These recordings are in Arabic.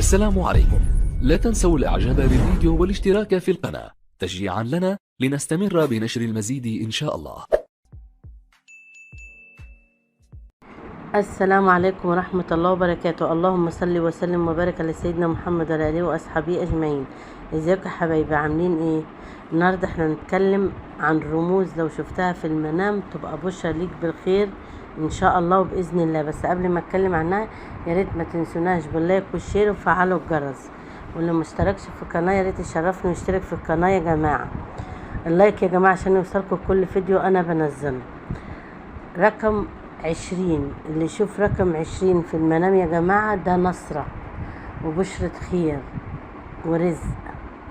السلام عليكم. لا تنسوا الاعجاب بالفيديو والاشتراك في القناة تشجيعا لنا لنستمر بنشر المزيد ان شاء الله. السلام عليكم ورحمة الله وبركاته. اللهم صل وسلم وبارك على سيدنا محمد وعلى آله وأصحابه أجمعين. ازيكم يا حبايبي، عاملين ايه؟ النهارده احنا هنتكلم عن رموز لو شفتها في المنام تبقى بشرى ليك بالخير ان شاء الله وباذن الله. بس قبل ما اتكلم عنها يا ريت ما تنسوناش باللايك والشير وفعلوا الجرس، واللي مشتركش في القناه يا ريت يشرفني ويشترك في القناه يا جماعه. اللايك يا جماعه عشان يوصلكم كل فيديو انا بنزله. رقم 20، اللي يشوف رقم 20 في المنام يا جماعة ده نصرة وبشرة خير ورزق.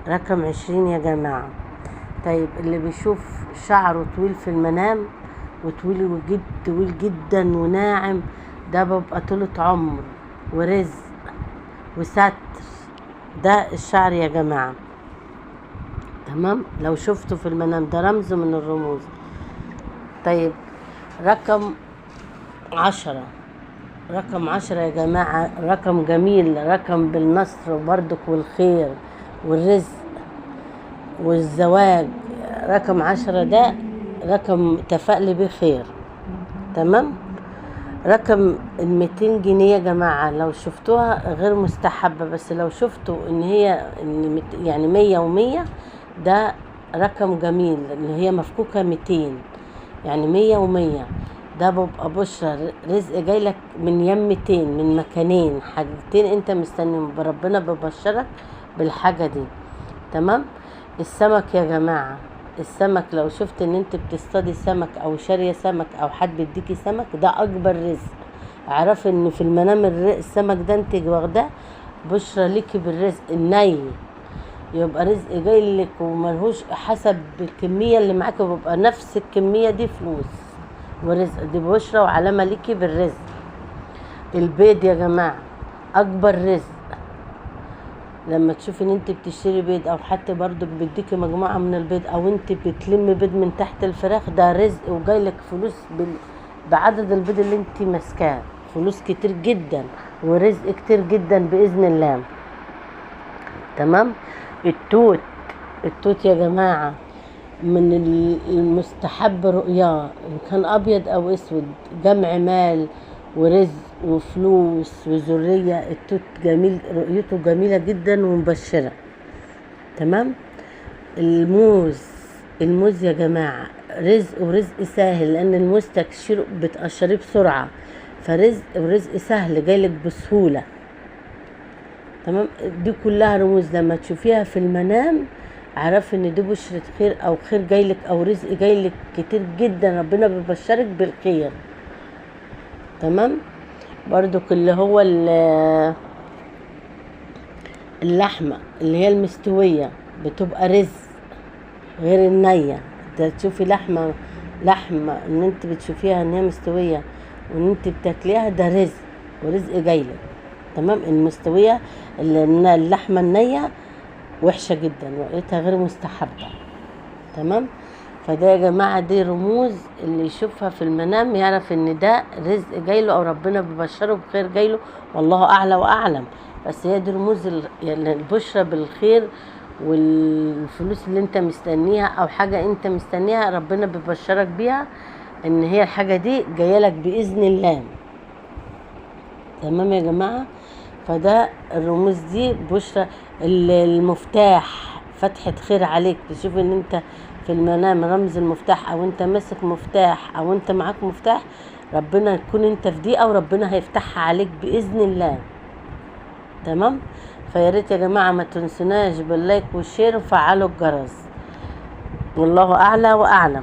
رقم 20 يا جماعة. طيب اللي بيشوف شعره طويل في المنام وطويل طويل جدا وناعم ده بيبقى طولة عمر ورزق وستر، ده الشعر يا جماعة. تمام، لو شفته في المنام ده رمز من الرموز. طيب رقم 10، رقم 10 يا جماعة رقم جميل، رقم بالنصر وبرضك والخير والرزق والزواج. رقم 10 ده رقم تفائلي به خير. تمام. رقم 200 جنيه يا جماعة لو شفتوها غير مستحبة، بس لو شفتوا ان هي يعني 100 و100 ده رقم جميل، اللي هي مفكوكة 200 يعني 100 و100 ده بيبقى بشرى رزق جايلك من يمتين، من مكانين، حاجتين انت مستنيهم، ربنا ببشرك بالحاجة دي. تمام. السمك يا جماعة، السمك لو شفت ان انت بتصطادي سمك او شارية سمك او حد بيديكي سمك ده اكبر رزق. اعرف ان في المنام السمك ده انت واخداه بشرى ليكي بالرزق الني، يبقى رزق جايلك وملهوش حسب الكمية اللي معاك، بيبقى نفس الكمية دي فلوس ورزق، دي بشرى وعلامة ليكي بالرزق. البيض يا جماعة اكبر رزق، لما تشوفي ان انت بتشتري بيض او حتى برضك بيديكي مجموعة من البيض او انت بتلمي بيض من تحت الفراخ ده رزق وجايلك فلوس بعدد البيض اللي انت ماسكاه، فلوس كتير جدا ورزق كتير جدا باذن الله. تمام. التوت يا جماعة من المستحب رؤياه ان كان ابيض او اسود، جمع مال ورزق وفلوس وذرية. التوت جميل، رؤيته جميلة جدا ومبشرة. تمام. الموز يا جماعة رزق ورزق سهل، لان الموز تكشيره بتقشريه بسرعة، فرزق ورزق سهل جايلك بسهولة. تمام. دي كلها رموز لما تشوفيها في المنام اعرف ان دي بشرة خير او خير جايلك او رزق جايلك كتير جدا، ربنا بيبشرك بالخير. تمام. برضك اللي هو اللحمة اللي هي المستوية بتبقى رزق غير النية. تشوفي لحمة ان انت بتشوفيها ان هي مستوية وان انت بتاكليها ده رزق ورزق جايلك. تمام. المستوية اللحمة النية وحشة جدا ورؤيتها غير مستحبة. تمام. فده يا جماعة دي رموز اللي يشوفها في المنام يعرف ان ده رزق جايله او ربنا ببشره بخير جايله، والله اعلى واعلم. بس هي دي رموز البشرة بالخير والفلوس اللي انت مستنيها او حاجة انت مستنيها ربنا ببشرك بيها ان هي الحاجة دي جايلك باذن الله. تمام يا جماعة. فده الرموز دي بشرى. المفتاح فتحة خير عليك، تشوف ان انت في المنام رمز المفتاح او انت ماسك مفتاح او انت معاك مفتاح، ربنا يكون انت في دقيقة وربنا هيفتحها عليك باذن الله. تمام. فياريت يا جماعة ما تنسوناش باللايك والشير وفعلوا الجرس، والله اعلى واعلم.